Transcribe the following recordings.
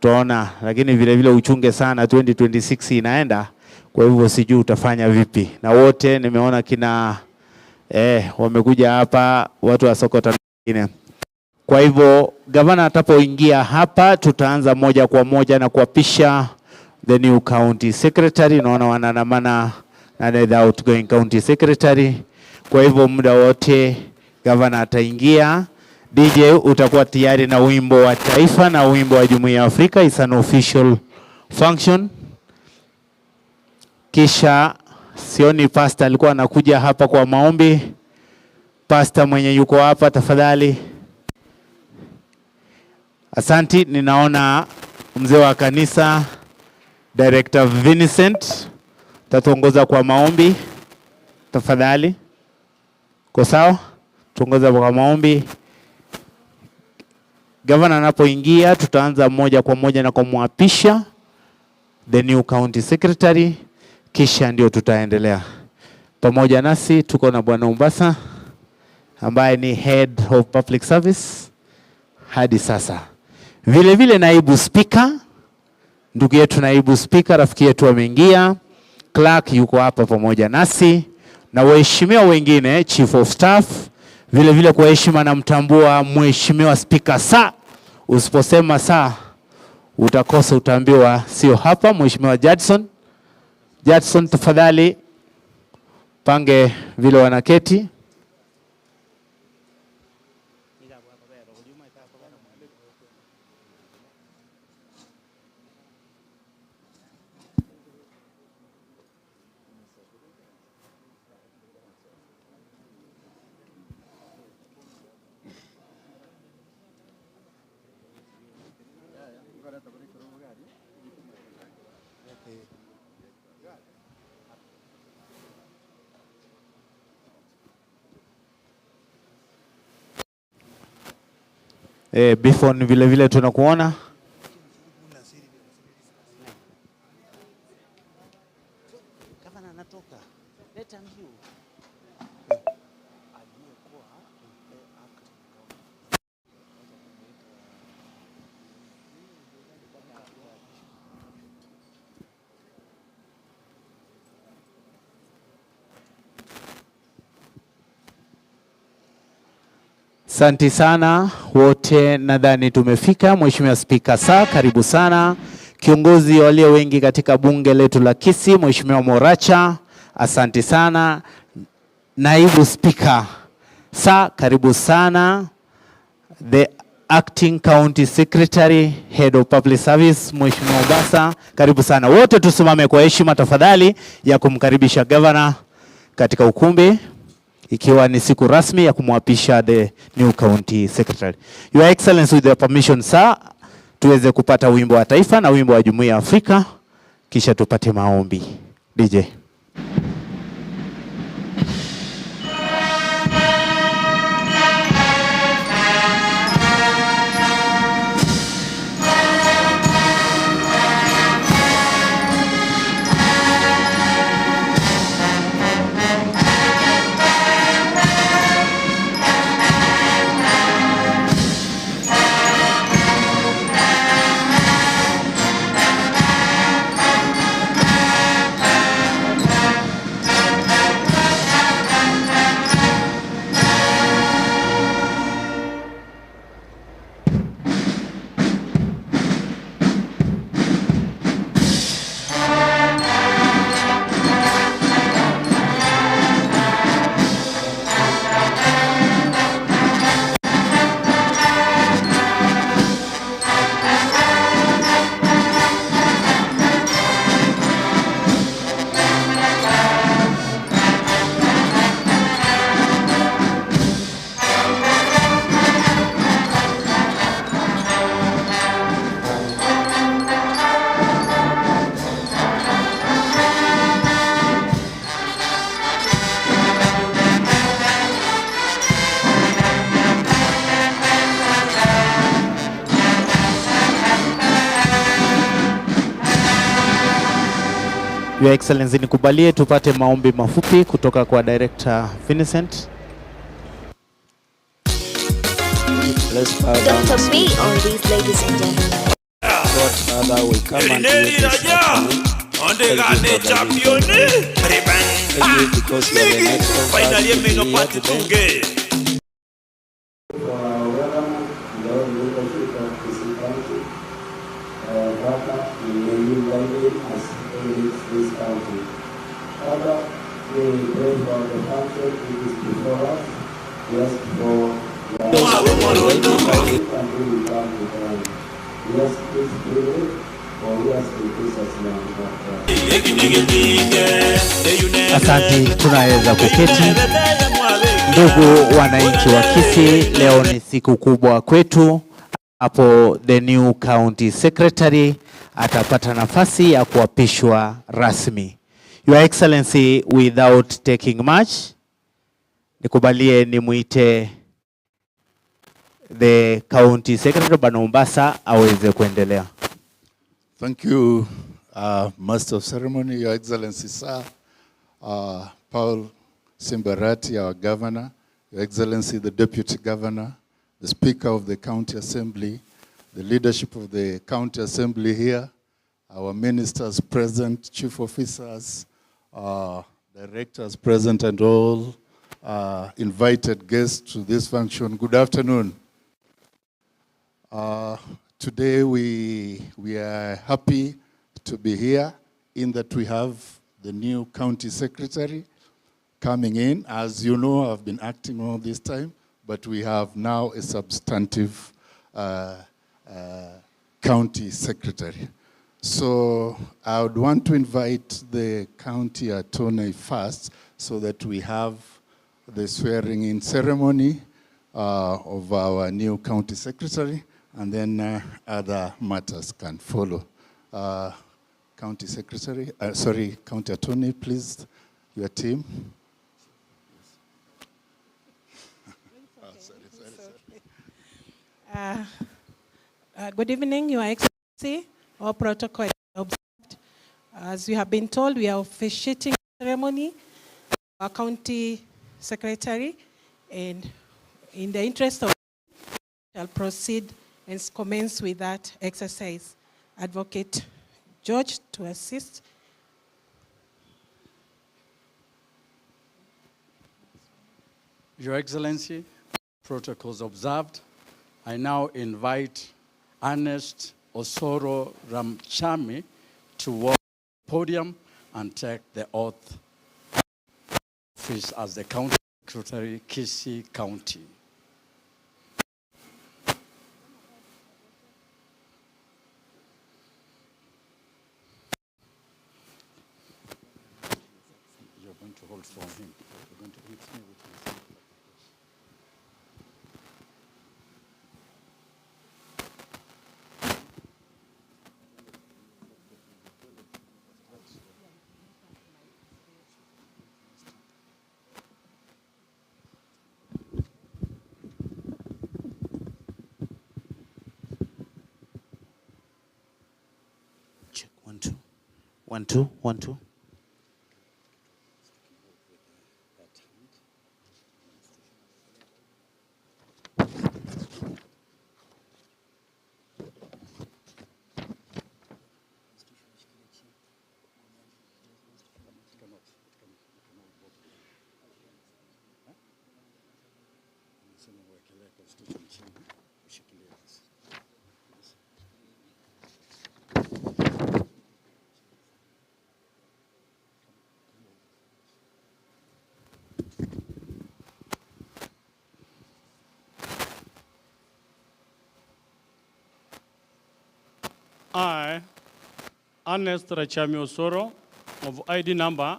Tuona, lakini vile vile uchunge sana 2026 inaenda, kwa hivyo sijui utafanya vipi. Na wote nimeona kina wamekuja hapa watu wa Sokota wengine. Kwa hivyo gavana atapoingia hapa tutaanza moja kwa moja na kuapisha the new county secretary. Naona wanaandamana na the outgoing county secretary. Kwa hivyo muda wote gavana ataingia. DJ utakuwa tayari na wimbo wa taifa na wimbo wa Jumuiya ya Afrika. It's an official function. Kisha sioni pastor alikuwa anakuja hapa kwa maombi. Pastor mwenye yuko hapa tafadhali. Asanti, ninaona mzee wa kanisa Director Vincent tatuongoza kwa maombi tafadhali. Kwa sawa? Tuongoza kwa maombi. Gavana anapoingia tutaanza moja kwa moja na kumwapisha the new county secretary, kisha ndio tutaendelea. Pamoja nasi tuko na Bwana Umbasa ambaye ni head of public service hadi sasa. Vile vile naibu speaker, ndugu yetu naibu speaker, rafiki yetu ameingia. Clerk yuko hapa pamoja nasi na waheshimiwa wengine, chief of staff. Vile vile kwa heshima na mtambua mheshimiwa speaker saa. Usiposema saa utakosa, utaambiwa sio hapa. Mheshimiwa Judson tafadhali pange vile wanaketi. Before vile vile tunakuona. Gavana anatoka. Let him you. Asante sana wote, nadhani tumefika. Mheshimiwa Speaker saa, karibu sana. Kiongozi walio wengi katika bunge letu la Kisii, Mheshimiwa Moracha, asante sana. Naibu Speaker saa, karibu sana. The acting county secretary, head of public service, Mheshimiwa Umbasa, karibu sana. Wote tusimame kwa heshima tafadhali ya kumkaribisha governor katika ukumbi, ikiwa ni siku rasmi ya kumwapisha the new county secretary. Your Excellency, with your permission sir, tuweze kupata wimbo wa taifa na wimbo wa Jumuiya ya Afrika, kisha tupate maombi. DJ. Your Excellency, nikubalie tupate maombi mafupi kutoka kwa Director Vincent. Let's bow down. Dr. B on these, ladies and gentlemen. Father, we come unto you this afternoon. Thank you, Father, thank you because you are the next of us to be here today. For our government, Lord, leadership of H.E County, our brother, we may you guide him as he leads this county. Father, we pray for the country it is before us. Yes, for and we will come to God. Yes, please do it, for yes, in Jesus' name. Asante, tunaweza kuketi. Ndugu wananchi wa Kisii, leo ni siku kubwa kwetu. Hapo the new county secretary atapata nafasi ya kuapishwa rasmi. Your Excellency, without taking much, nikubalie nimuite the county secretary Bwana Mombasa aweze kuendelea. Thank you, Master of Ceremony, Your Excellency, Sir Paul Simba Arati, our Governor, Your Excellency, the Deputy Governor, the Speaker of the County Assembly, the leadership of the County Assembly here, our ministers present, chief officers, directors present, and all invited guests to this function. Good afternoon. Today we are happy to be here in that we have the new county secretary coming in. As you know, I've been acting all this time, but we have now a substantive county secretary. So I would want to invite the county attorney first so that we have the swearing in ceremony of our new county secretary, and then other matters can follow. County secretary, county attorney, please, your team. Good evening, Your Excellency. All protocol is observed. As you have been told, we are officiating ceremony. Our county secretary, and in the interest of, shall proceed and commence with that exercise. Advocate George to assist. Your Excellency, protocols observed. I now invite Ernest Osoro Ramchami to walk the podium and take the oath of office as the County Secretary, Kisii County. You're going to hold for him. You're going to hit me with his. Check 1 2 1 2 1 2. I, Ernest Rachami Osoro, of ID number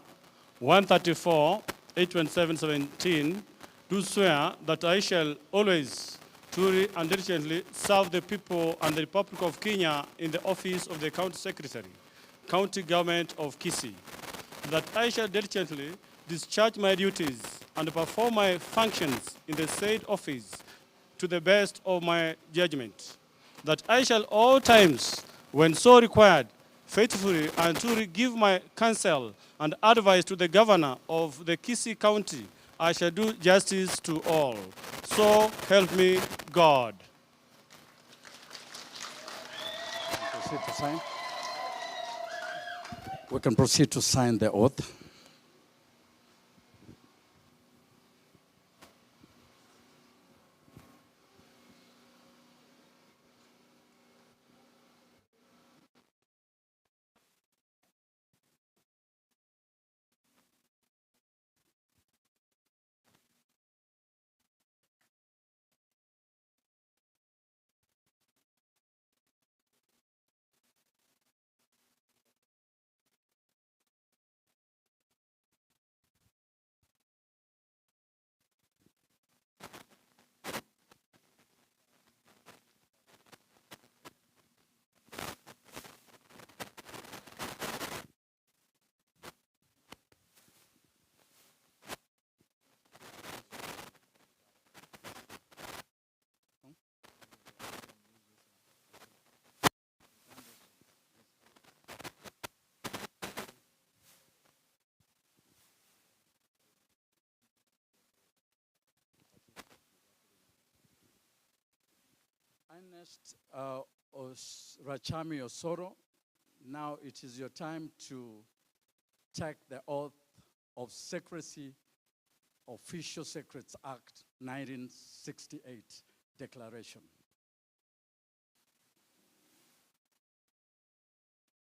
134-82717, do swear that I shall always, truly and diligently serve the people and the Republic of Kenya in the office of the County Secretary, County Government of Kisii, that I shall diligently discharge my duties and perform my functions in the said office to the best of my judgment, that I shall all times, when so required, faithfully and truly give my counsel and advice to the governor of the Kisii County. I shall do justice to all. So help me God. Thank you, proceed to sign. We can proceed to sign the oath. Ernest Rachami Osoro, now it is your time to take the oath of secrecy, Official Secrets Act 1968 declaration.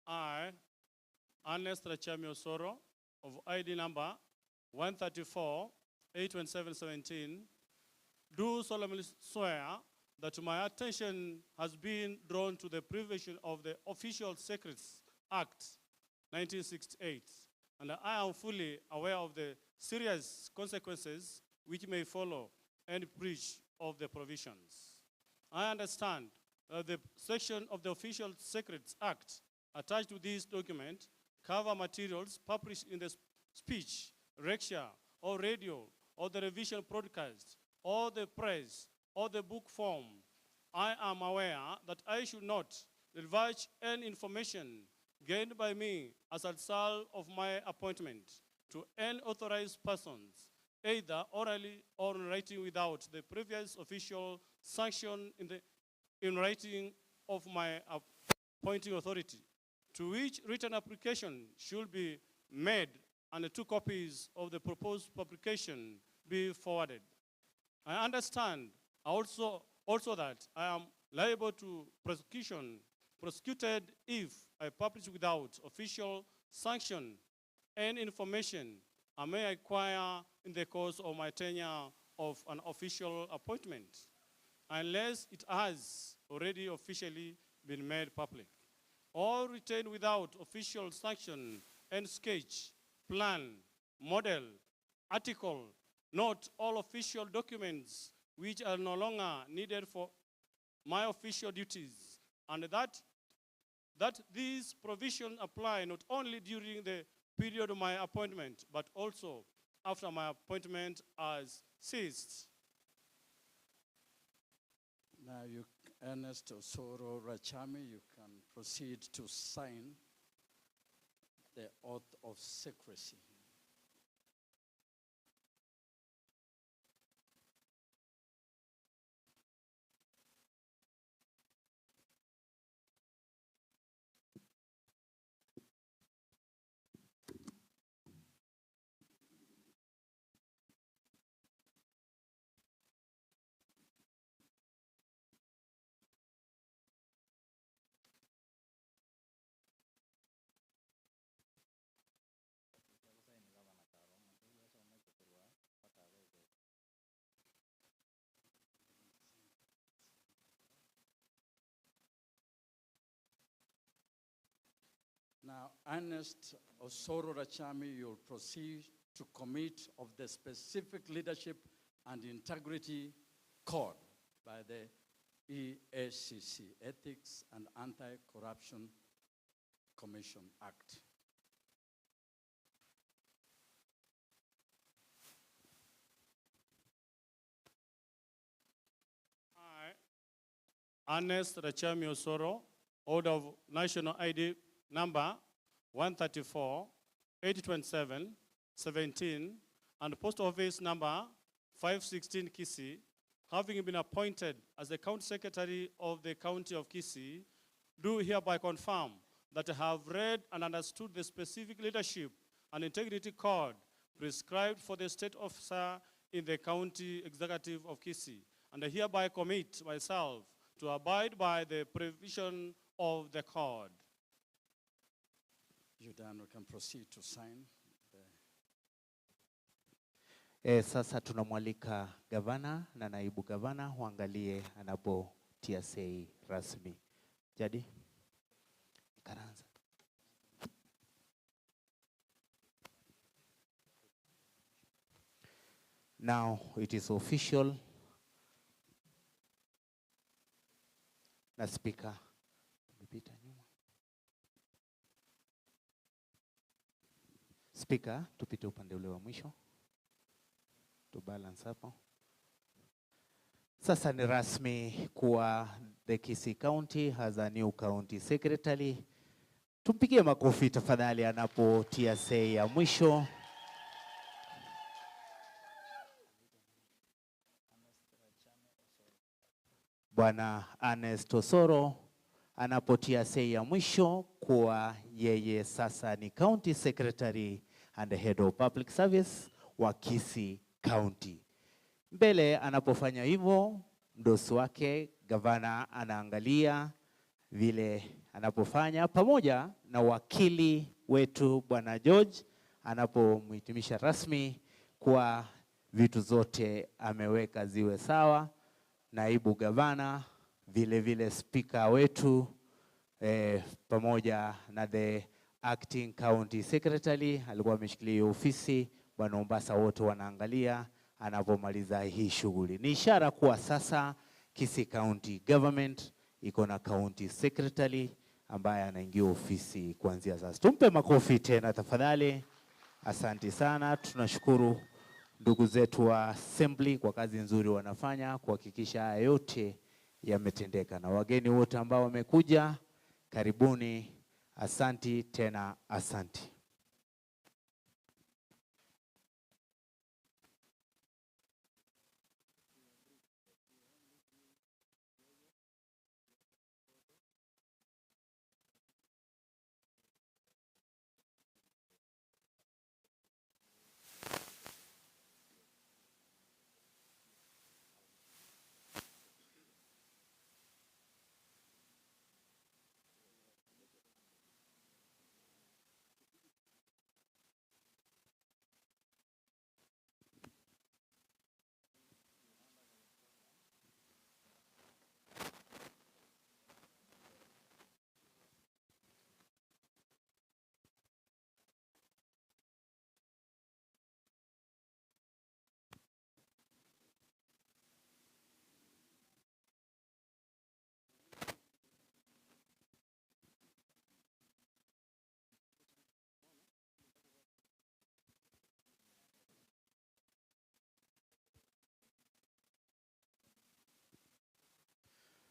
I, Ernest Rachami Osoro, of ID number 134-827-17, do solemnly swear that my attention has been drawn to the provision of the Official Secrets Act 1968, and I am fully aware of the serious consequences which may follow any breach of the provisions. I understand that the section of the Official Secrets Act attached to this document cover materials published in the speech, lecture, or radio, or the revision broadcast, or the press, or the book form. I am aware that I should not divulge any information gained by me as a result of my appointment to any authorized persons, either orally or in writing without the previous official sanction in writing of my appointing authority, to which written application should be made and 2 copies of the proposed publication be forwarded. I understand also that I am liable to prosecuted if I publish without official sanction any information I may acquire in the course of my tenure of an official appointment, unless it has already officially been made public, or retained without official sanction and sketch, plan, model, article, not all official documents which are no longer needed for my official duties, and that these provisions apply not only during the period of my appointment, but also after my appointment has ceased. Now, Ernest Osoro Rachami, you can proceed to sign the oath of secrecy. Now, Ernest Osoro Rachami, you'll proceed to commit of the specific leadership and integrity code by the EACC, Ethics and Anti-Corruption Commission Act. I, Ernest Rachami Osoro, holder of National ID number 134-827-17, and post office number 516 Kisii, having been appointed as the county secretary of the county of Kisii do hereby confirm that I have read and understood the specific leadership and integrity code prescribed for the state officer in the county executive of Kisii, and I hereby commit myself to abide by the provision of the code. You done, we can proceed to sign. Sasa tunamwalika gavana na naibu gavana waangalie anapotia sahihi rasmi. Jadi Karanza. Now it is official. Na speaker tumepita nyuma. Speaker, tupite upande ule wa mwisho. To balance hapo. Sasa ni rasmi kuwa the Kisii County has a new county secretary. Tumpigie makofi tafadhali anapotia sahihi ya mwisho. Bwana Ernest Osoro anapotia sahihi ya mwisho kuwa yeye sasa ni county secretary and the head of public service wa Kisii County. Mbele anapofanya hivyo, mdosi wake gavana anaangalia vile anapofanya, pamoja na wakili wetu Bwana George anapomhitimisha rasmi kwa vitu zote ameweka ziwe sawa. Naibu gavana vile vile speaker wetu pamoja na the acting county secretary alikuwa ameshikilia ofisi, Bwana Mombasa, wote wanaangalia anapomaliza hii shughuli. Ni ishara kuwa sasa Kisii County Government iko na county secretary ambaye anaingia ofisi kuanzia sasa. Tumpe makofi tena tafadhali. Asante sana. Tunashukuru ndugu zetu wa assembly kwa kazi nzuri wanafanya kuhakikisha haya yote yametendeka, na wageni wote ambao wamekuja, karibuni. Asanti tena asanti.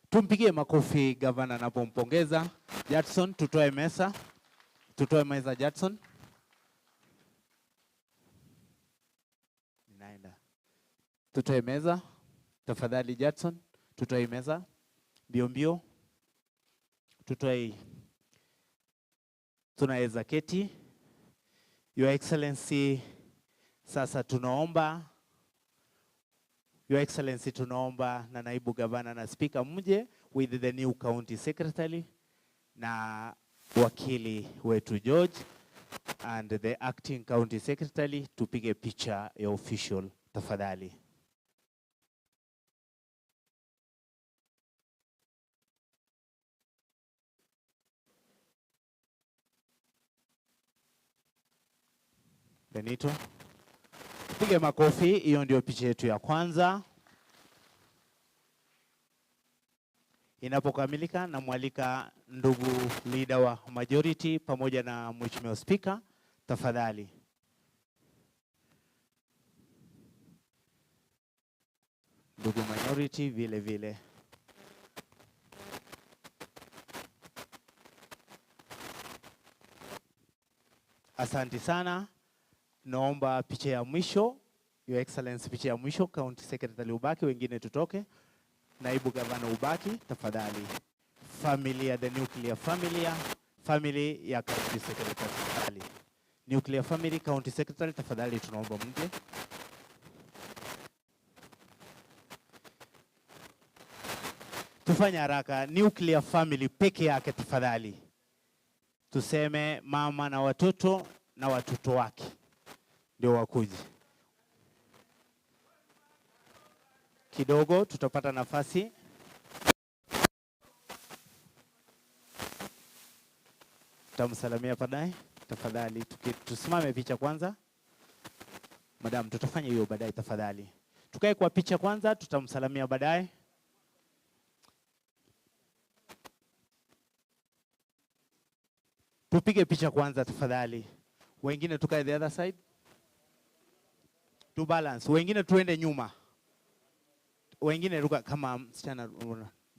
Tumpigie makofi gavana anapompongeza. Jackson, tutoe meza. Tutoe meza Jackson. Ninaenda. Tutoe meza. Tafadhali Jackson, tutoe meza. Mbio mbio. Tutoe. Tunaweza keti. Your Excellency, sasa tunaomba Your Excellency, tunaomba na naibu gavana na speaker mje with the new county secretary na wakili wetu George and the acting county secretary, tupige picha ya official tafadhali. Benito, pige makofi. Hiyo ndio picha yetu ya kwanza. Inapokamilika na mwalika ndugu leader wa majority pamoja na mheshimiwa speaker tafadhali. Ndugu minority vile vile. Asante sana. Naomba picha ya mwisho, Your Excellency, picha ya mwisho. County Secretary ubaki, wengine tutoke. Naibu Gavana ubaki, tafadhali. familia, the nuclear familia, family ya county secretary tafadhali. Nuclear family, county secretary tafadhali tunaomba mje. Tufanye haraka, nuclear family peke yake tafadhali. Tuseme mama na watoto wake ndio wakuje. Kidogo tutapata nafasi. Tutamsalamia baadaye. Tafadhali tusimame picha kwanza. Madam, tutafanya hiyo baadaye tafadhali. Tukae kwa picha kwanza, tutamsalamia baadaye. Tupige picha kwanza tafadhali. Wengine tukae the other side. To balance. Wengine tuende nyuma. Wengine ruka kama msichana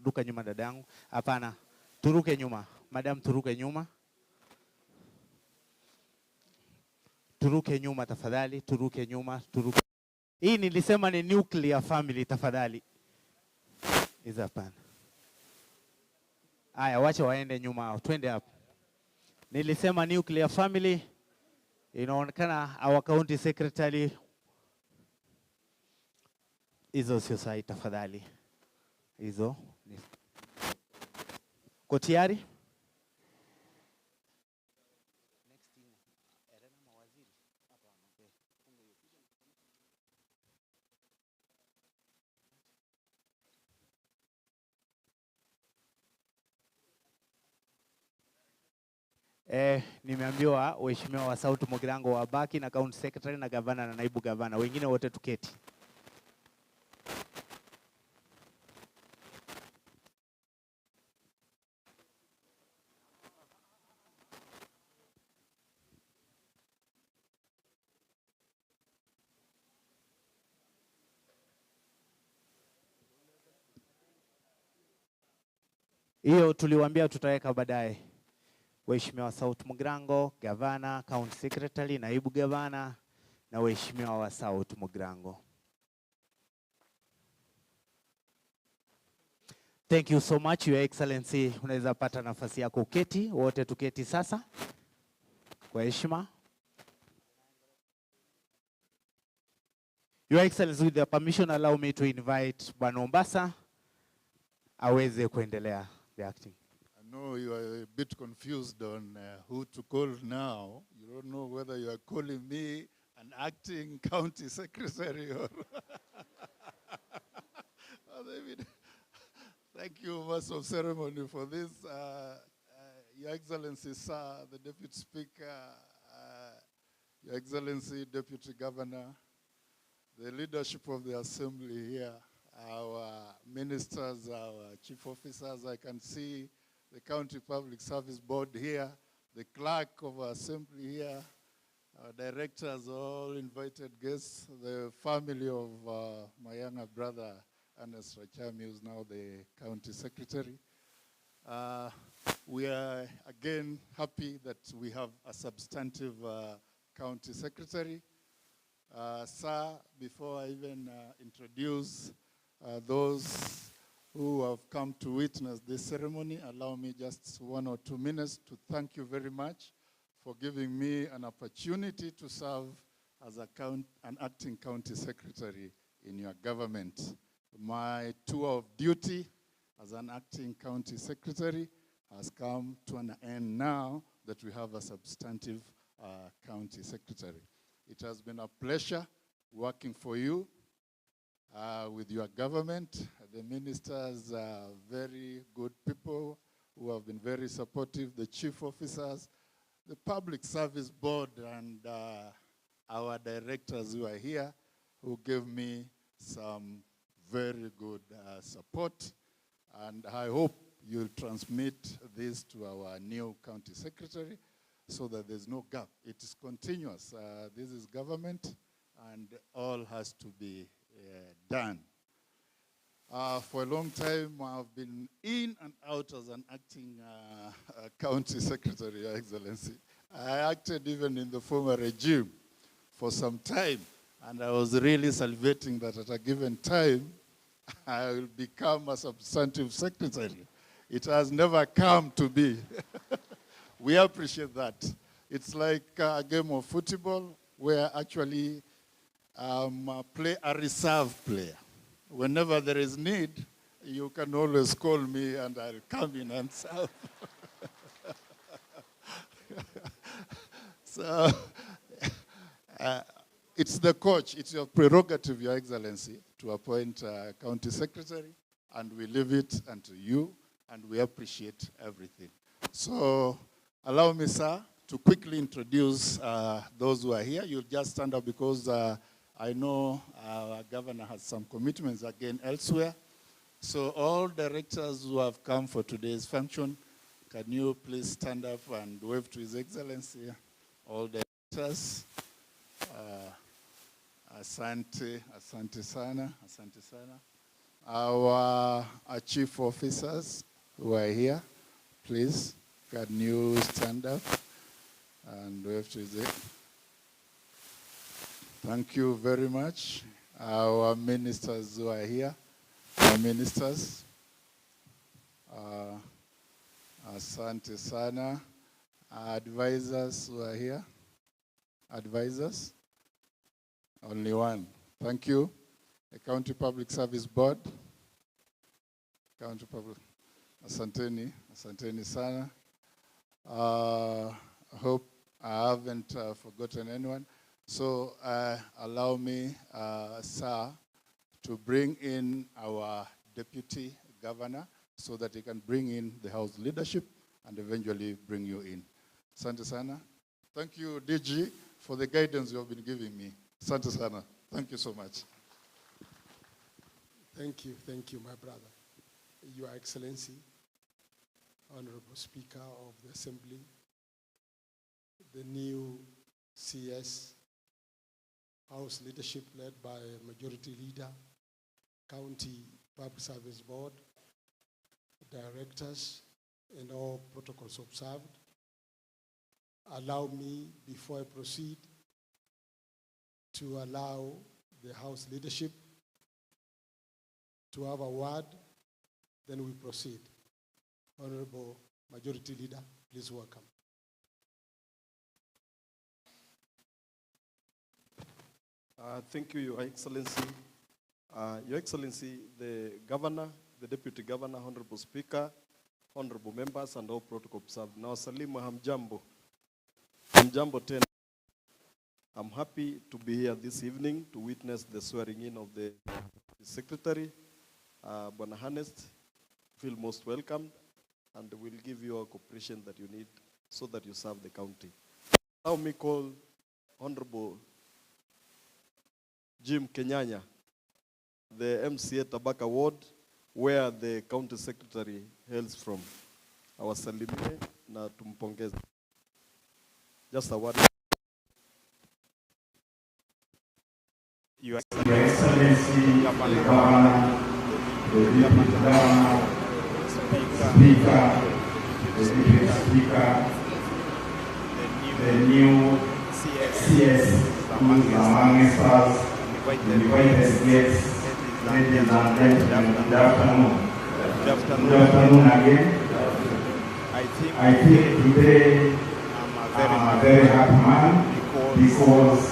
ruka nyuma dadangu. Hapana. Turuke nyuma. Madam, turuke nyuma. Turuke nyuma tafadhali, turuke nyuma, turuke. Hii nilisema ni nuclear family tafadhali. Hizo hapana. Aya, wacha waende nyuma, twende hapo. Nilisema nuclear family, inaonekana our county secretary. Hizo sio sahi tafadhali. Hizo. Uko tayari? Nimeambiwa waheshimiwa wa South Mugirango wabaki na county secretary na gavana na naibu gavana. Wengine wote tuketi. Hiyo tuliwaambia tutaweka baadaye. Waheshimiwa wa South Mugirango, gavana, county secretary, naibu gavana na waheshimiwa wa South Mugirango. Thank you so much, Your Excellency. Unaweza pata nafasi yako uketi, wote tuketi sasa. Kwa heshima. Your Excellency, with the permission, allow me to invite Bwana Mombasa aweze kuendelea the acting. I know you are a bit confused on who to call now. You don't know whether you are calling me an acting county secretary or... Thank you, Master of Ceremony, for this. Your Excellency, Sir, the Deputy Speaker, Your Excellency, Deputy Governor, the leadership of the Assembly here, our ministers, our chief officers, I can see the County Public Service Board here, the clerk of our Assembly here, our directors, all invited guests, the family of my younger brother, Ernest Rachami, who is now the County Secretary. We are again happy that we have a substantive County Secretary. Sir, before I even introduce those who have come to witness this ceremony, allow me just 1 or 2 minutes to thank you very much for giving me an opportunity to serve as an acting county secretary in your government. My tour of duty as an acting county secretary has come to an end now that we have a substantive county secretary. It has been a pleasure working for you with your government. The ministers are very good people who have been very supportive, the chief officers, the Public Service Board, and our directors who are here, who gave me some very good support. And I hope you'll transmit this to our new county secretary so that there's no gap. It is continuous. This is government, and all has to be done. For a long time, I've been in and out as an acting county secretary, Your Excellency. I acted even in the former regime for some time, and I was really salivating that at a given time, I will become a substantive secretary. It has never come to be. We appreciate that. It's like a game of football where actually play a reserve player. Whenever there is need, you can always call me and I'll come in and serve. So it's the coach, it's your prerogative, Your Excellency, to appoint a county secretary, and we leave it unto you, and we appreciate everything. So allow me, sir, to quickly introduce those who are here. You'll just stand up because I know our governor has some commitments again elsewhere. So all directors who have come for today's function, can you please stand up and wave to His Excellency? All directors, asante sana. Our chief officers who are here, please, can you stand up and wave to His Excellency? Thank you very much. Our ministers who are here, our ministers, asante sana. Advisors who are here, advisors, only one. Thank you. The County Public Service Board, County Public, asanteni sana. I hope I haven't forgotten anyone. So allow me, sir, to bring in our deputy governor so that he can bring in the House leadership and eventually bring you in. Asante sana. Thank you, DG, for the guidance you have been giving me. Asante sana. Thank you so much. Thank you, my brother. Your Excellency, Honorable Speaker of the Assembly, the new CS, House leadership led by Majority Leader, County Public Service Board, directors, and all protocols observed. Allow me, before I proceed, to allow the House leadership to have a word, then we proceed. Honorable Majority Leader, please welcome. Thank you, Your Excellency. Your Excellency, the Governor, the Deputy Governor, Honorable Speaker, Honorable members, and all protocol observed. Now, Salimu Hamjambo. Hamjambo tena. I'm happy to be here this evening to witness the swearing in of the Secretary. Bwana Hanest, feel most welcomed, and we'll give you all cooperation that you need so that you serve the county. Allow me call Honorable Jim Kenyanya, the MCA Tabaka Ward, where the county secretary hails from. Awasalimie na tumpongeze. Just a word. Your Excellency, the Governor, the Deputy Governor, Speaker, the Deputy Speaker, the new CS who is among us, invited guests, ladies and gentlemen, good afternoon. Good afternoon again. I think today I'm a very happy man because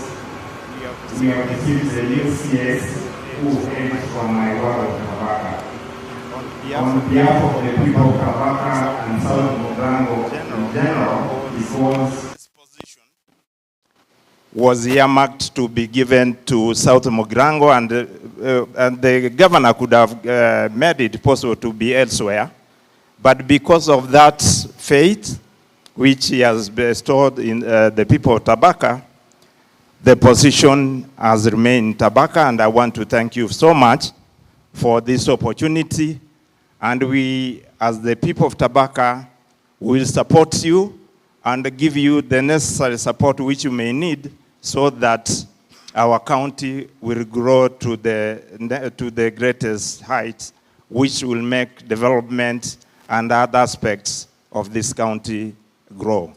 we have received the new CS who hails from my ward of Kabaka. On behalf of the people of Kabaka and South Mugango in general, because was earmarked to be given to South Mugrango, and the governor could have made it possible to be elsewhere. But because of that faith, which he has bestowed in the people of Tabaka, the position has remained Tabaka, and I want to thank you so much for this opportunity. And we, as the people of Tabaka, will support you and give you the necessary support which you may need so that our county will grow to the greatest heights, which will make development and other aspects of this county grow.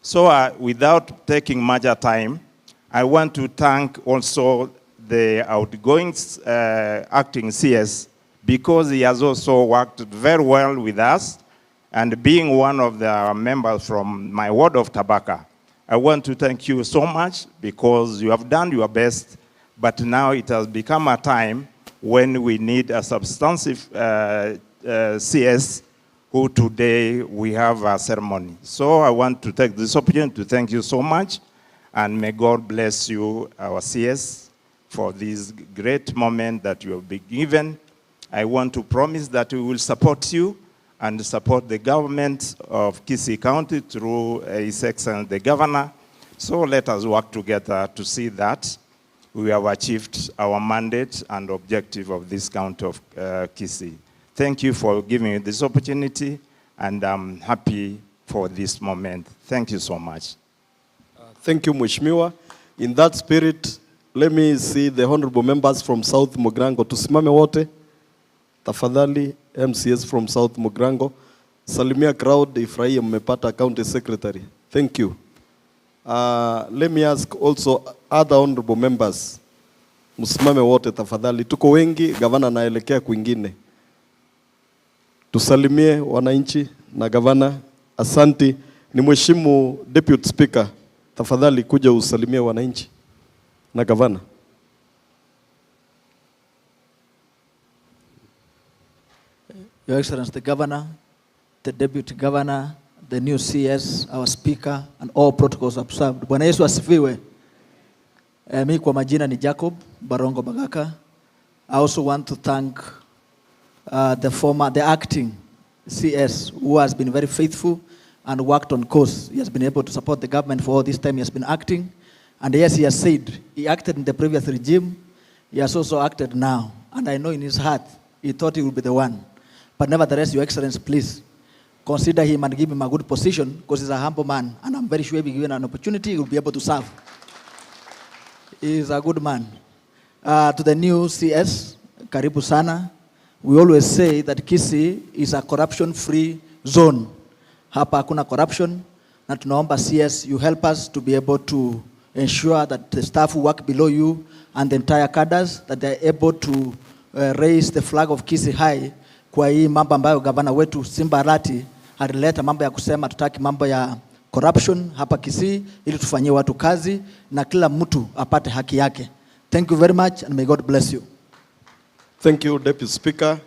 So without taking much time, I want to thank also the outgoing acting CS, because he has also worked very well with us, and being one of the members from my ward of Tabaka. I want to thank you so much because you have done your best, but now it has become a time when we need a substantive CS who today we have a ceremony. So I want to take this opportunity to thank you so much, and may God bless you, our CS, for this great moment that you have been given. I want to promise that we will support you and support the government of Kisii County through His Excellency the Governor. So let us work together to see that we have achieved our mandate and objective of this county of Kisii. Thank you for giving me this opportunity, and I'm happy for this moment. Thank you so much. Thank you, Mheshimiwa. In that spirit, let me see the honorable members from South Mugrango. Tusimame wote. Tafadhali, MCS from South Mugrango. Salimia crowd, ifurahie mmepata county secretary. Thank you. Let me ask also other honorable members. Msimame wote tafadhali. Tuko wengi, gavana anaelekea kwingine. Tusalimie wananchi na gavana. Asanti. Ni mheshimu Deputy Speaker. Tafadhali kuja usalimie wananchi na gavana. Your Excellency the Governor, the Deputy Governor, the new CS, our Speaker, and all protocols observed. Bwana Yesu asifiwe. Mimi kwa majina ni Jacob Barongo Bagaka. I also want to thank the acting CS, who has been very faithful and worked on course. He has been able to support the government for all this time he has been acting. And yes, he has said, he acted in the previous regime, he has also acted now. And I know in his heart, he thought he would be the one. But nevertheless, Your Excellency, please, consider him and give him a good position, because he's a humble man. And I'm very sure if given an opportunity, he will be able to serve. He is a good man. To the new CS, Karibu Sana, we always say that Kisii is a corruption-free zone. Hapa hakuna corruption, na tunaomba CS, you help us to be able to ensure that the staff who work below you and the entire cadres, that they're able to raise the flag of Kisii high kwa hii mambo ambayo gavana wetu Simba Arati alileta, mambo ya kusema tutaki mambo ya corruption hapa Kisii, ili tufanyie watu kazi na kila mtu apate haki yake. Thank you very much and may God bless you. Thank you, Deputy Speaker.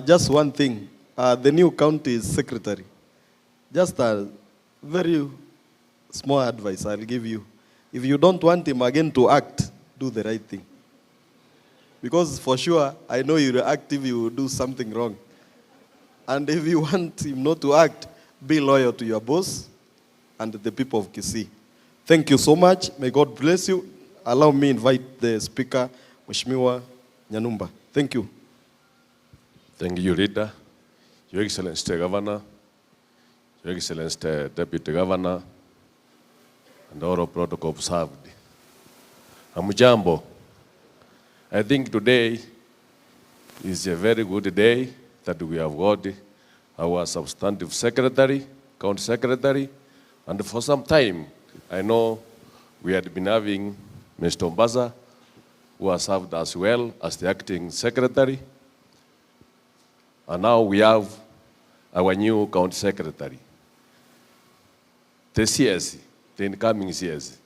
Just one thing, the new county secretary, just a very small advice I'll give you. If you don't want him again to act, do the right thing. Because for sure, I know you're active, you will do something wrong. And if you want him not to act, be loyal to your boss and the people of Kisii. Thank you so much. May God bless you. Allow me invite the Speaker, Mheshimiwa Nyanumba. Thank you. Thank you, Leader. Your Excellency the Governor, Your Excellency the Deputy Governor, and all protocol observed. Hamujambo. I think today is a very good day that we have got our substantive secretary, county secretary, and for some time, I know we had been having Mr. Ombaza, who has served as well as the acting secretary, and now we have our new county secretary. The CS, the incoming CS,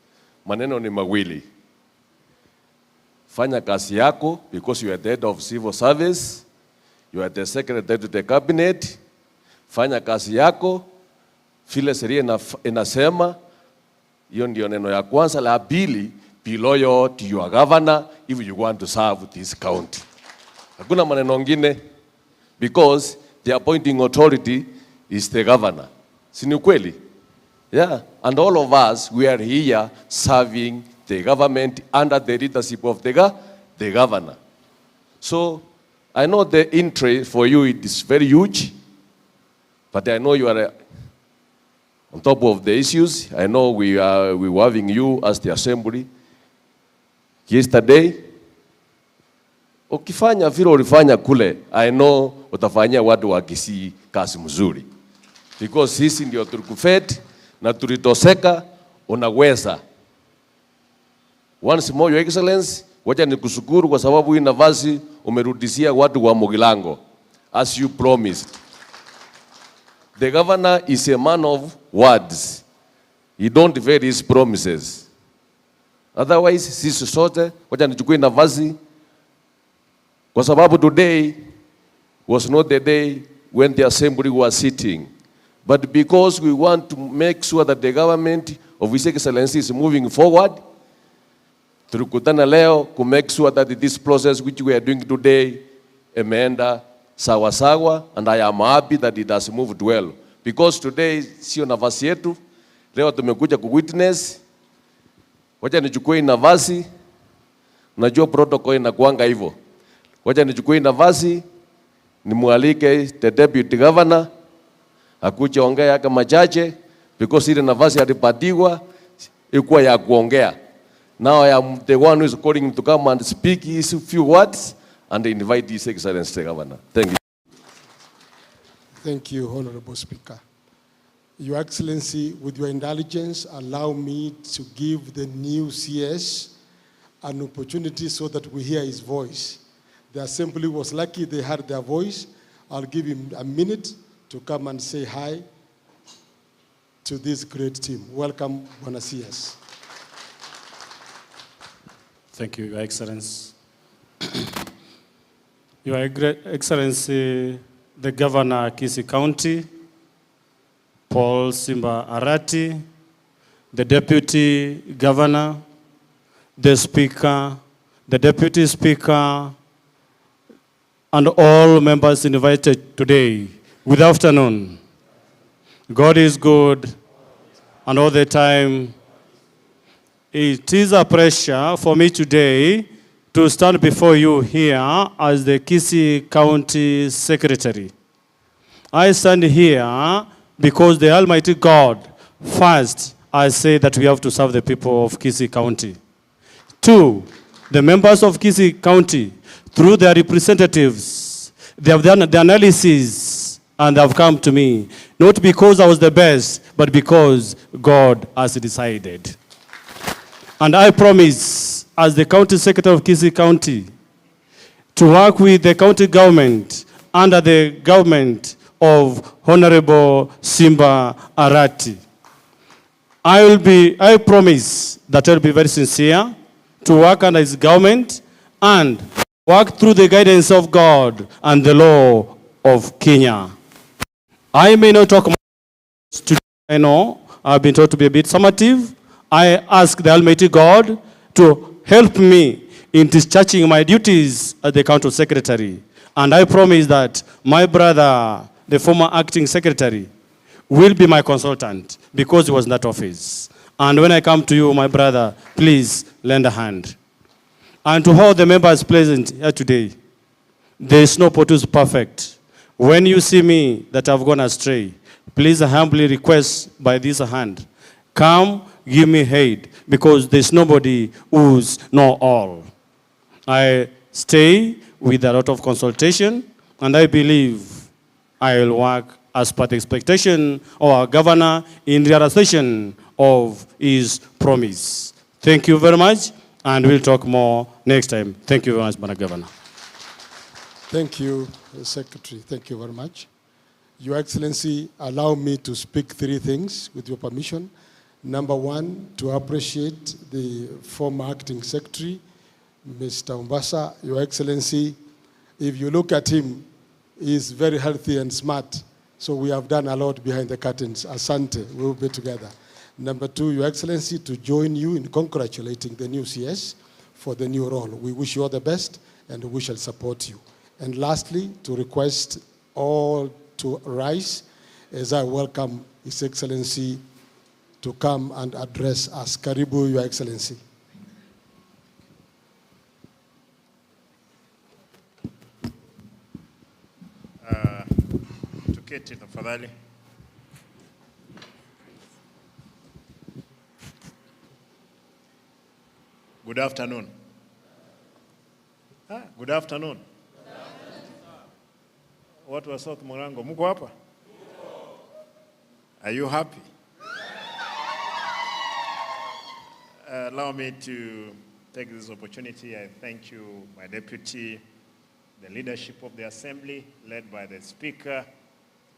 maneno ni mawili. Fanya kazi yako, because you are the head of civil service, you are the secretary to the cabinet. Fanya kazi yako, vile sheria inasema, hiyo ndio neno ya kwanza. La pili, be loyal to your governor if you want to serve this county. Hakuna maneno ngine, because the appointing authority is the governor. Si ni ukweli? Yeah, and all of us, we are here serving the government under the leadership of the governor. So I know the interest for you is very huge, but I know you are on top of the issues. I know we were having you as the assembly yesterday. Ukifanya vile ulifanya kule, I know utafanyia watu wa Kisii kazi mzuri, because sisi ndio tulikufed na tulitoseka, unaweza. Once more, Your Excellency, Wacha nikushukuru kwa sababu hii nafasi umerudishia watu wa Mugirango as you promised. The governor is a man of words. He don't vary his promises. Otherwise, sisi sote wacha nichukue nafasi kwa sababu today was not the day when the assembly was sitting. But because we want to make sure that the government of His Excellency is moving forward, tulikutana leo to make sure that this process which we are doing today imeenda sawa sawa, and I am happy that it has moved well. Because today sio nafasi yetu, leo tumekuja ku witness. Wacha nichukue nafasi, najua protocol inakuanga hivyo. Wacha nichukue nafasi nimwalike the deputy governor akuje ongea yake machache, because ile nafasi alipatiwa ilikuwa ya kuongea. Now I am the one who is calling him to come and speak his few words and invite His Excellency the Governor. Thank you. Thank you, Honorable Speaker. Your Excellency, with your indulgence, allow me to give the new CS an opportunity so that we hear his voice. The Assembly was lucky they heard their voice. I'll give him a minute to come and say hi to this great team. Welcome, Bwana CS. Thank you, Your Excellency. Your Excellency, the Governor of Kisii County, Paul Simba Arati, the Deputy Governor, the Speaker, the Deputy Speaker, and all members invited today. Good afternoon. God is good, and all the time. It is a pleasure for me today to stand before you here as the Kisii County Secretary. I stand here because the Almighty God, first, I say that we have to serve the people of Kisii County. Two, the members of Kisii County, through their representatives, they have done the analysis and they have come to me, not because I was the best, but because God has decided. And I promise, as the County Secretary of Kisii County, to work with the county government under the government of Honorable Simba Arati. I promise that I will be very sincere to work under his government and work through the guidance of God and the law of Kenya. I may not talk much today. I know I've been taught to be a bit summative. I ask the Almighty God to help me in discharging my duties as the County Secretary. And I promise that my brother, the former acting secretary, will be my consultant because he was in that office. And when I come to you, my brother, please lend a hand. And to all the members present here today, there is no pot is perfect. When you see me that I've gone astray, please humbly request by this hand, come, give me aid, because there's nobody who's know all. I stay with a lot of consultation, and I believe I will work as per the expectation of our governor in realization of his promise. Thank you very much, and we'll talk more next time. Thank you very much, Madam Governor. Thank you, Secretary. Thank you very much. Your Excellency, allow me to speak three things with your permission. Number one, to appreciate the former acting secretary, Mr. Umbasa. Your Excellency, if you look at him, he is very healthy and smart. So we have done a lot behind the curtains. Asante, we will be together. Number two, Your Excellency, to join you in congratulating the new CS for the new role. We wish you all the best, and we shall support you. And lastly, to request all to rise as I welcome His Excellency to come and address us. Karibu, Your Excellency. Tuketi tafadhali. Good afternoon. Good afternoon. Watu wa South Mugirango, mko hapa? Are you happy? Allow me to take this opportunity. I thank you, my deputy, the leadership of the assembly, led by the speaker.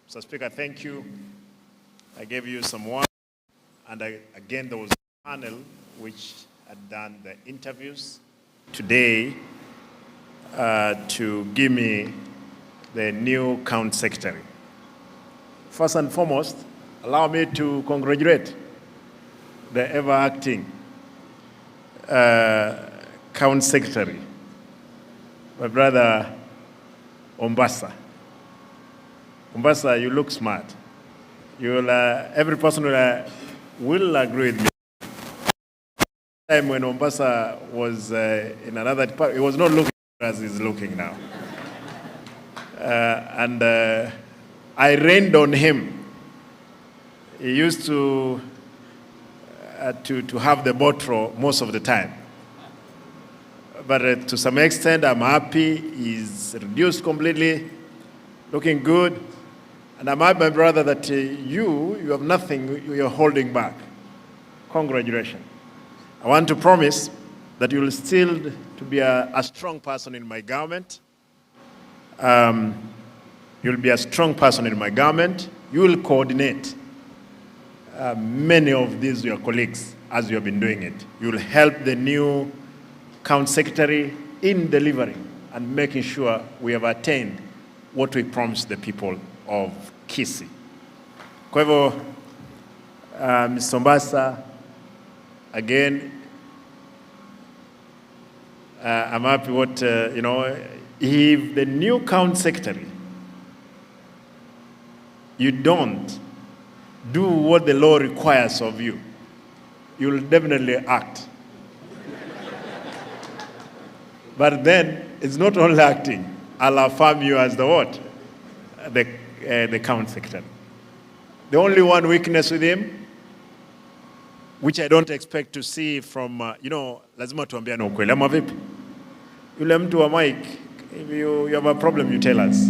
Mr. Speaker, thank you. I gave you some work. And again, there was a panel which had done the interviews today to give me the new count secretary. First and foremost, allow me to congratulate the ever-acting count secretary, my brother Ombasa. Ombasa, you look smart. You'll, every person will agree with me. Time when Ombasa was in another department, he was not looking as he's looking now. I rained on him. He used to have the bottle most of the time. But to some extent, I'm happy. He's reduced completely, looking good. And I'm happy, my brother, that you have nothing you're holding back. Congratulations. I want to promise that you will still to be a strong person in my government. You'll be a strong person in my government. You will coordinate many of these your colleagues as you have been doing it. You will help the new count secretary in delivering and making sure we have attained what we promised the people of Kisii. Kwa hivyo, Mr. Ombasa, again, I'm happy what, you know, if the new count secretary, you don't do what the law requires of you, you'll definitely act. But then, it's not only acting. I'll affirm you as the what? The count secretary. The only one weakness with him, which I don't expect to see from, you know, lazima tuambiane ukweli. Ama vipi? Yule mtu wa Mike, if you have a problem, you tell us.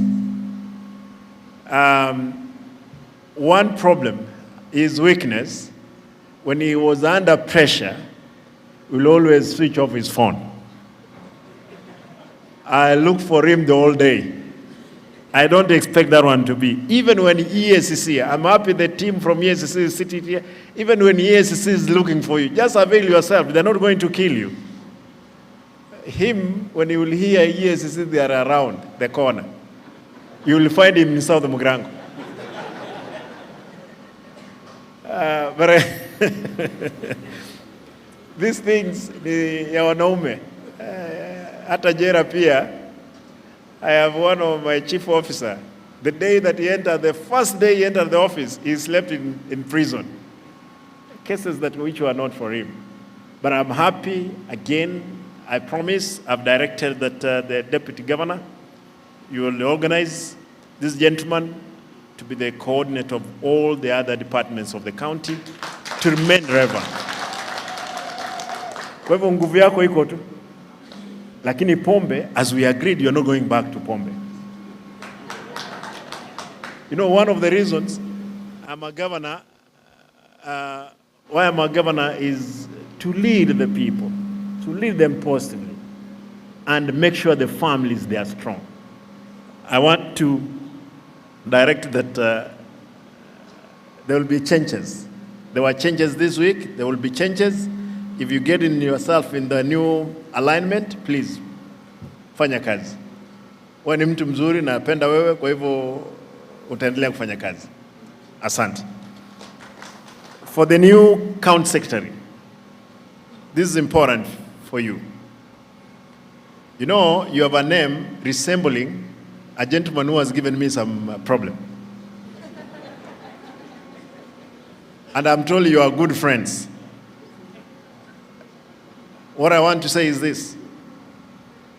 One problem, his weakness, when he was under pressure, will always switch off his phone. I look for him the whole day. I don't expect that one to be. Even when EACC, I'm happy the team from EACC is sitting here. Even when EACC is looking for you, just avail yourself. They're not going to kill you. Him, when you will hear EACC, they are around the corner. You will find him in South Mugrango. But these things, ya wanaume, hata jera pia, I have one of my chief officer, the day that he entered, the first day he entered the office, he slept in prison. Cases that which were not for him. But I'm happy, again, I promise, I've directed that the deputy governor, you will organize this gentleman to be the coordinator of all the other departments of the county to remain relevant. Kwa hivyo nguvu yako iko tu. Lakini pombe, as we agreed, you're not going back to pombe. You know, one of the reasons I'm a governor, why I'm a governor is to lead the people, to lead them positively, and make sure the families, they are strong. I want to direct that there will be changes. There were changes this week, there will be changes. If you get in yourself in the new alignment, please, fanya kazi. Wewe ni mtu mzuri na napenda wewe, kwa hivyo utaendelea kufanya kazi. Asante. For the new count secretary, this is important for you. You know, you have a name resembling a gentleman who has given me some problem. And I'm told you are good friends. What I want to say is this.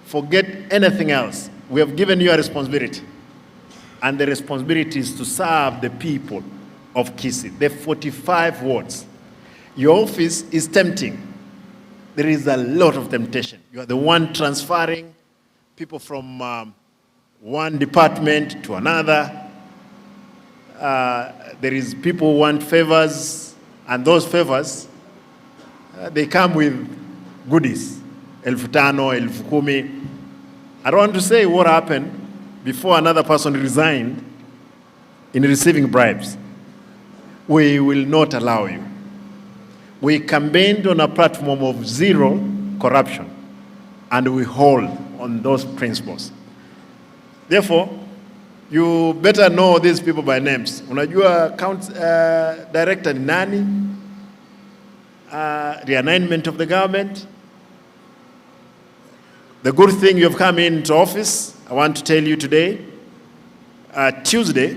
Forget anything else. We have given you a responsibility. And the responsibility is to serve the people of Kisii, the 45 wards. Your office is tempting. There is a lot of temptation. You are the one transferring people from one department to another. There is people who want favors, and those favors, they come with goodies. 5,000, 10,000. I don't want to say what happened before another person resigned in receiving bribes. We will not allow you. We campaigned on a platform of zero corruption, and we hold on those principles. Therefore, you better know these people by names. Unajua director ni nani? Realignment of the government. The good thing you have come into office, I want to tell you today, Tuesday,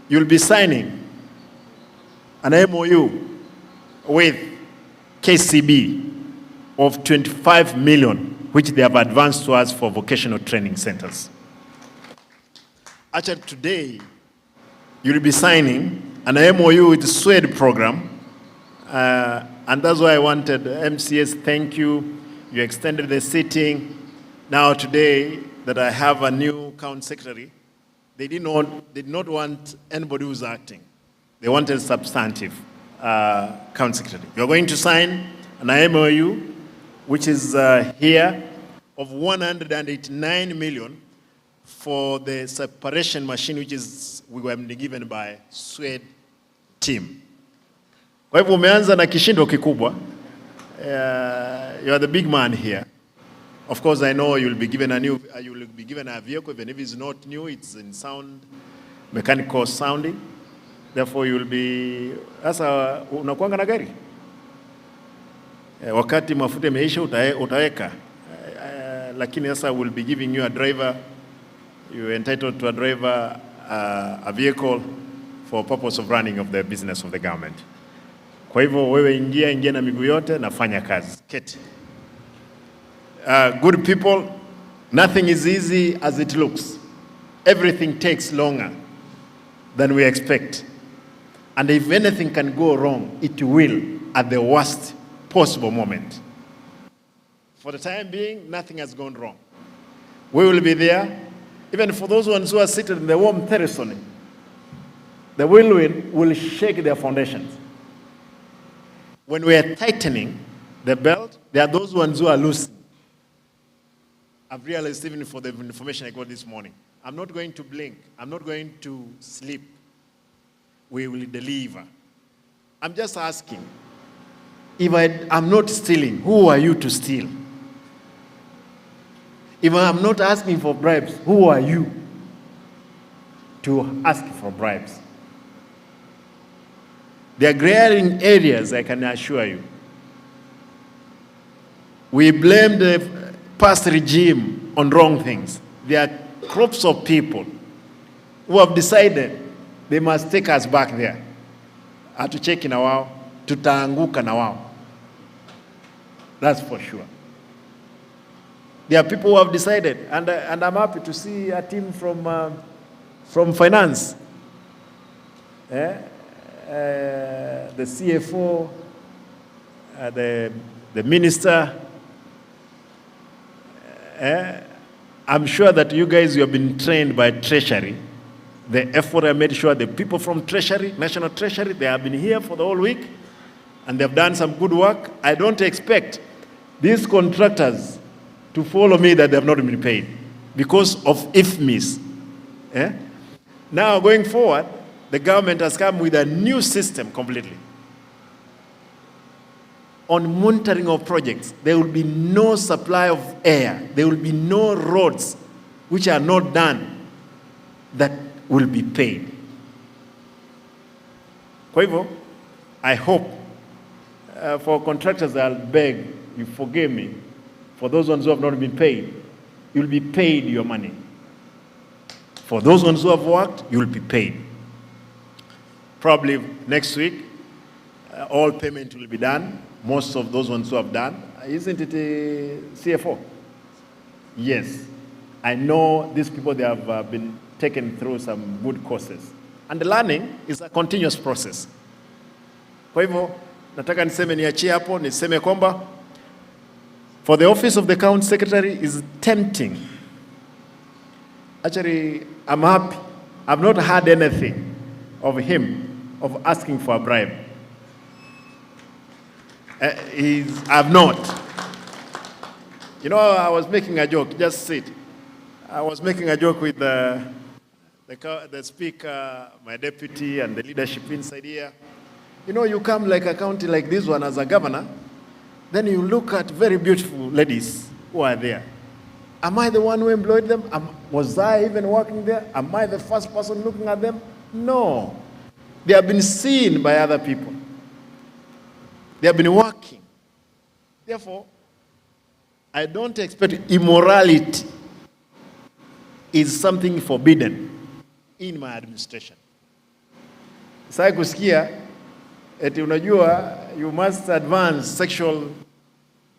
you'll be signing an MOU with KCB of 25 million, which they have advanced to us for vocational training centers. Actually, today, you'll be signing an MOU with the SWED program, and that's why I wanted MCS, thank you. You extended the sitting. Now today that I have a new county secretary, they did not want anybody who's acting. They wanted substantive county secretary. You're going to sign an MOU, which is here, of 189 million for the separation machine, which is we were given by SWED team. Kwa hivyo umeanza na kishindo kikubwa. You are the big man here. Of course, I know you'll be given a vehicle, even if it's not new, it's in sound, mechanical sounding. Therefore, you'll be, sasa unakuanga na gari. Wakati mafuta yameisha utaweka. Lakini sasa we'll be giving you a driver, you're entitled to a driver, a vehicle for purpose of running of the business of the government. Kwa hivyo wewe ingia na miguu yote na fanya kazi. Keti. Good people, nothing is easy as it looks. Everything takes longer than we expect. And if anything can go wrong, it will at the worst possible moment. For the time being, nothing has gone wrong. We will be there. Even for those ones who are seated in the warm terrace, the whirlwind will shake their foundations. When we are tightening the belt, there are those ones who are loosening. I've realized even for the information I got this morning, I'm not going to blink. I'm not going to sleep. We will deliver. I'm just asking, if I'm not stealing, who are you to steal? If I'm not asking for bribes, who are you to ask for bribes? There are glaring areas, I can assure you. We blame the past regime on wrong things. There are groups of people who have decided they must take us back there. Hatucheki na wao, tutaanguka na wao. That's for sure. There are people who have decided, and I'm happy to see a team from finance. The CFO, the minister. I'm sure that you guys, you have been trained by Treasury. The effort I made sure the people from Treasury, National Treasury, they have been here for the whole week, and they've done some good work. I don't expect these contractors to follow me that they have not been paid because of IFMIS. Now, going forward, the government has come with a new system completely. On monitoring of projects, there will be no supply of air. There will be no roads which are not done that will be paid. Kwa hivyo, I hope for contractors, I'll beg you forgive me. For those ones who have not been paid, you'll be paid your money. For those ones who have worked, you'll be paid. Probably next week, all payment will be done. Most of those ones who have done. Isn't it a CFO? Yes. I know these people, they have been taken through some good courses. And the learning is a continuous process. Kwa hivyo, nataka niseme niachie hapo, niseme kwamba for the office of the county secretary is tempting. Actually, I'm happy. I've not heard anything of him of asking for a bribe. I've not. You know, I was making a joke, just sit. I was making a joke with the speaker, my deputy, and the leadership inside here. You know, you come like a county like this one as a governor, then you look at very beautiful ladies who are there. Am I the one who employed them? Was I even working there? Am I the first person looking at them? No. They have been seen by other people. They have been working. Therefore, I don't expect immorality is something forbidden in my administration. Sasa kusikia eti unajua you must advance sexual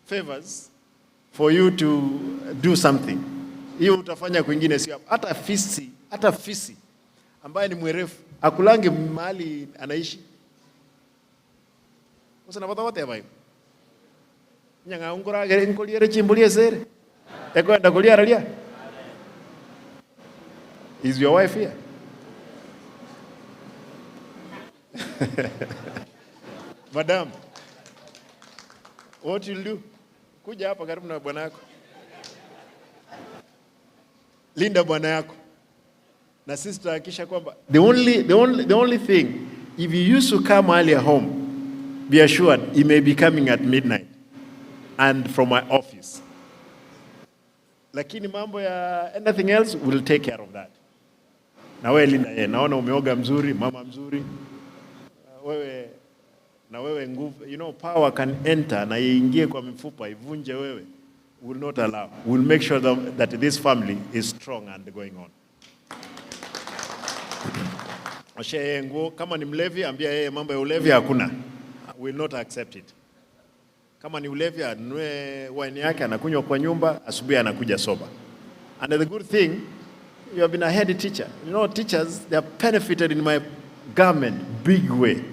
favors for you to do something. Hiyo utafanya kwingine sio. Hata fisi ambaye ni mwerefu akulange mahali anaishi. Sasa napata wote hapa hiyo. Nyanga ungora ngoliere chimbulie sere. Eko enda kulia ralia. Is your wife here? Madam, what you'll do? Kuja hapa karibu na bwana yako. Linda bwana yako. Na sister hakisha kwamba the only thing, if you used to come earlier home, be assured he may be coming at midnight and from my office. Lakini mambo ya anything else, we'll take care of that. Na wewe linda yeye, naona umeoga mzuri, mama mzuri. Wewe nguvu, you know, power can enter na iingie kwa mifupa ivunje wewe. Will not allow. We'll make sure that this family is strong and going on. Oshe nguo kama ni mlevi ambia yeye mambo ya ulevi hakuna. Will not accept it. Kama ni ulevi anunue wine yake anakunywa kwa nyumba, asubuhi anakuja soba. And the good thing, you have been a head teacher. You know, teachers, they have benefited in my government big way.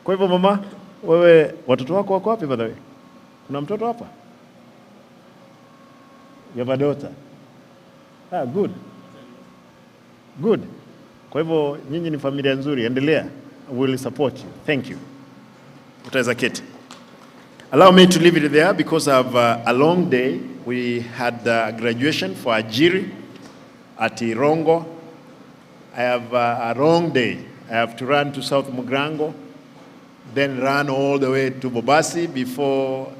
Kwa hivyo mama, wewe watoto wako wako wapi by the way? Kuna mtoto hapa? You have a daughter. Good. Good. Kwa hivyo nyinyi ni familia nzuri, endelea. We will support you. Thank you. Utaweza keti. Allow me to leave it there because I have a long day. We had graduation for Ajiri at Irongo. I have a long day. I have to run to South Mugrango, then run all the way to Bobasi before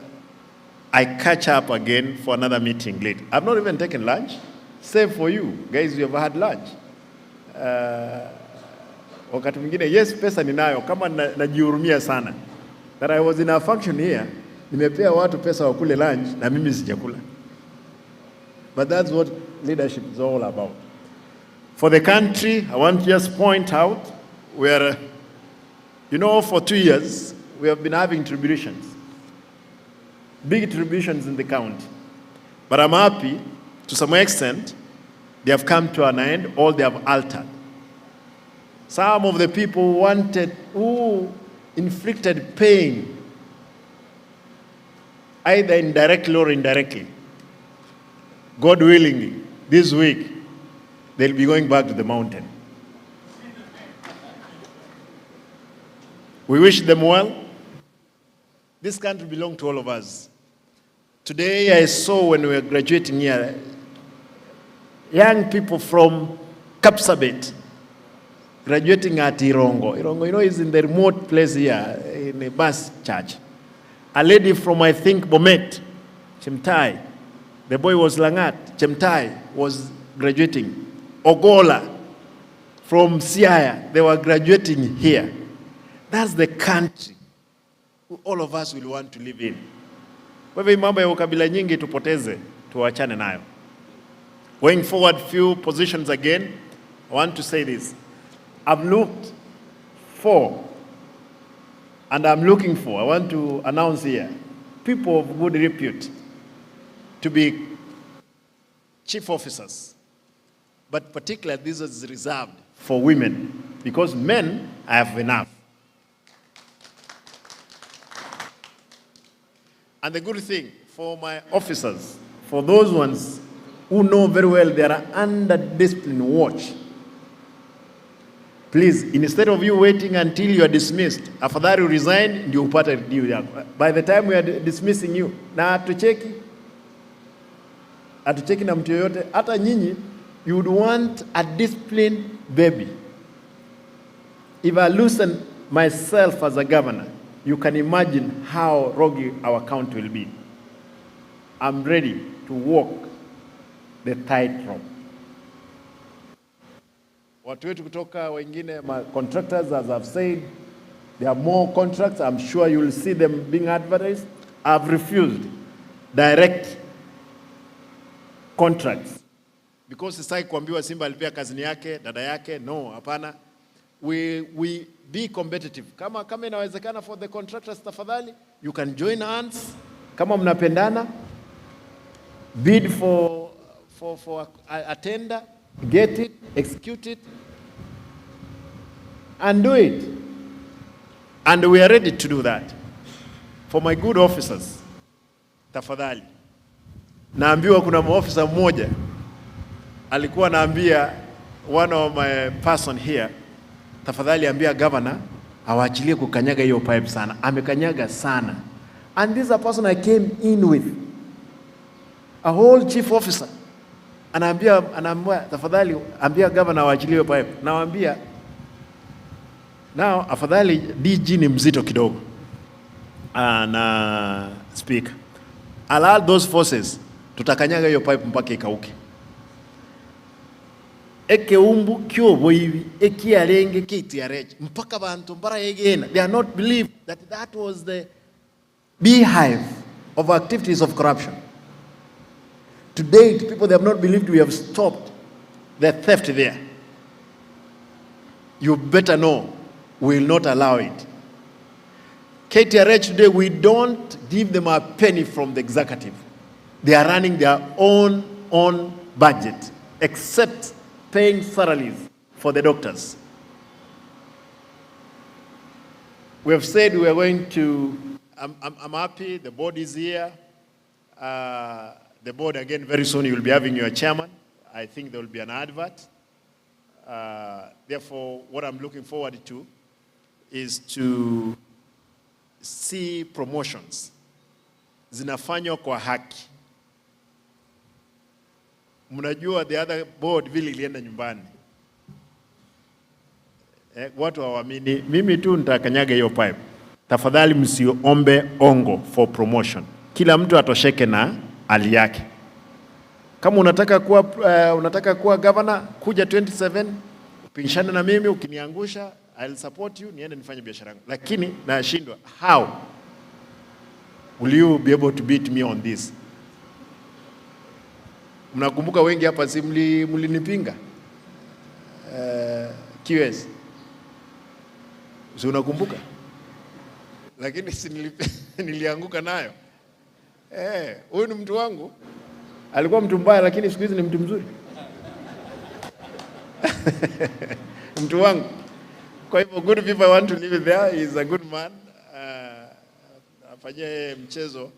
I catch up again for another meeting late. I've not even taken lunch, save for you. Guys, you have had lunch. Wakati mwingine, yes, pesa ninayo, kama najihurumia sana. That I was in a function here, nimepea watu pesa wakule lunch, na mimi sijakula. But that's what leadership is all about. For the country, I want to just point out, where, you know, for 2 years, we have been having tribulations. Big tribulations in the county. But I'm happy, to some extent, they have come to an end, or they have altered. Some of the people who inflicted pain, either indirectly or indirectly, God willing, this week, they'll be going back to the mountain. We wish them well. This country belongs to all of us. Today I saw when we were graduating here, young people from Kapsabet graduating at Irongo. Irongo, you know, is in the remote place here in a bus church. A lady from, I think, Bomet, Chemtai. The boy was Langat. Chemtai was graduating. Ogola from Siaya, they were graduating here. That's the country all of us will want to live in. Kwa hivyo mambo ya ukabila nyingi tupoteze, tuachane nayo. Going forward few positions again, I want to say this. I've looked for, and I'm looking for, I want to announce here, people of good repute to be chief officers. But particularly this is reserved for women, because men I have enough. And the good thing for my officers, for those ones who know very well they are under discipline watch, please, instead of you waiting until you are dismissed, afadhali resign, ndio upate deal yako. By the time we are dismissing you, na tucheki, hatucheki na mtu yoyote. Hata nyinyi, you would want a disciplined baby. If I loosen myself as a governor, you can imagine how rocky our county will be. I'm ready to walk the tightrope. Watu wetu kutoka wengine, my contractors, as I've said, there are more contracts. I'm sure you'll see them being advertised. I've refused direct contracts because sisai kuambiwa Simba alipea kazini yake dada yake. No, hapana. We be competitive. Kama inawezekana for the contractors, tafadhali you can join hands. Kama mnapendana, bid for a tender, get it, execute it, and do it. And we are ready to do that. For my good officers, tafadhali. Naambiwa kuna officer mmoja alikuwa naambia one of my person here, tafadhali ambia governor awaachilie kukanyaga hiyo pipe sana. Amekanyaga sana. And this is a person I came in with, a whole chief officer. Anaambia tafadhali ambia governor awaachilie hiyo pipe. Nawaambia now afadhali DG ni mzito kidogo. Na speaker, allow those forces, tutakanyaga hiyo pipe mpaka ikauke. Eke umbu kyobo hivi eki arenge kiti areje mpaka bantu mbara yegena. They are not believed that was the beehive of activities of corruption. To date, people, they have not believed we have stopped the theft there. You better know we will not allow it. KTRH today, we don't give them a penny from the executive. They are running their own budget, except paying salaries for the doctors. We have said we are going to, I'm happy, the board is here. The board, again, very soon you will be having your chairman. I think there will be an advert. Therefore, what I'm looking forward to is to see promotions zinafanywa kwa haki. Mnajua the other board vile ilienda nyumbani. Watu hawaamini. Mimi tu nitakanyaga hiyo pipe. Tafadhali msiombe ongo for promotion. Kila mtu atosheke na hali yake. Kama unataka kuwa governor, kuja 27, upinshane na mimi, ukiniangusha I'll support you, niende nifanye biashara yangu. Lakini nashindwa, how will you be able to beat me on this? Mnakumbuka wengi hapa si mlinipinga QS, si unakumbuka? Lakini si nilianguka nayo. Huyu ni mtu wangu, alikuwa mtu mbaya lakini siku hizi ni mtu mzuri. Mtu wangu. Kwa hivyo good people, I want to leave it there. He is a good man. Afanye mchezo.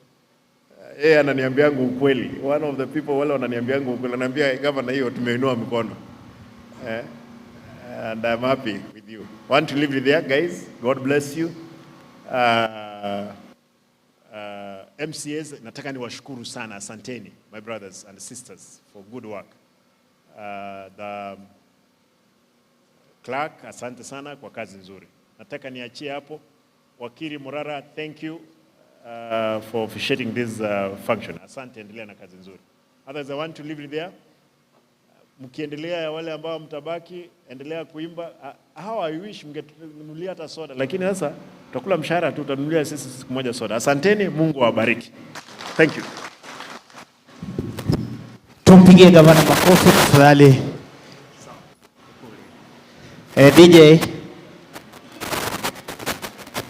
Yeye ananiambianga ukweli. One of the people wale wananiambianga ukweli. Ananiambia governor, hiyo tumeinua mikono. And I'm happy with you. Want to leave it there, guys. God bless you. MCAs, nataka niwashukuru sana, asanteni, my brothers and sisters, for good work. The clerk, asante sana kwa kazi nzuri. Nataka niachie hapo. Wakili Murara, thank you for officiating this function. Asante, endelea na kazi nzuri. Others, I want to leave it there. Mkiendelea ya wale ambao mtabaki, endelea kuimba. How I wish mngetunulia hata soda, lakini sasa tutakula mshahara tu, tutanunulia sisi siku moja soda. Asanteni, Mungu awabariki. Thank you. Tumpigie gavana makofi tafadhali. DJ,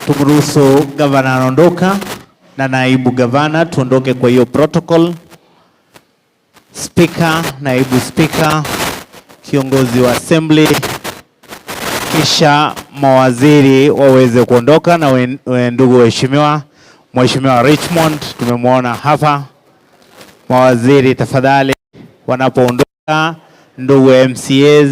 tumruhusu gavana anaondoka na naibu gavana tuondoke kwa hiyo protocol. Speaker, naibu speaker, kiongozi wa assembly, kisha mawaziri waweze kuondoka na ndugu waheshimiwa. Mheshimiwa Richmond tumemwona hapa. Mawaziri tafadhali wanapoondoka, ndugu MCAs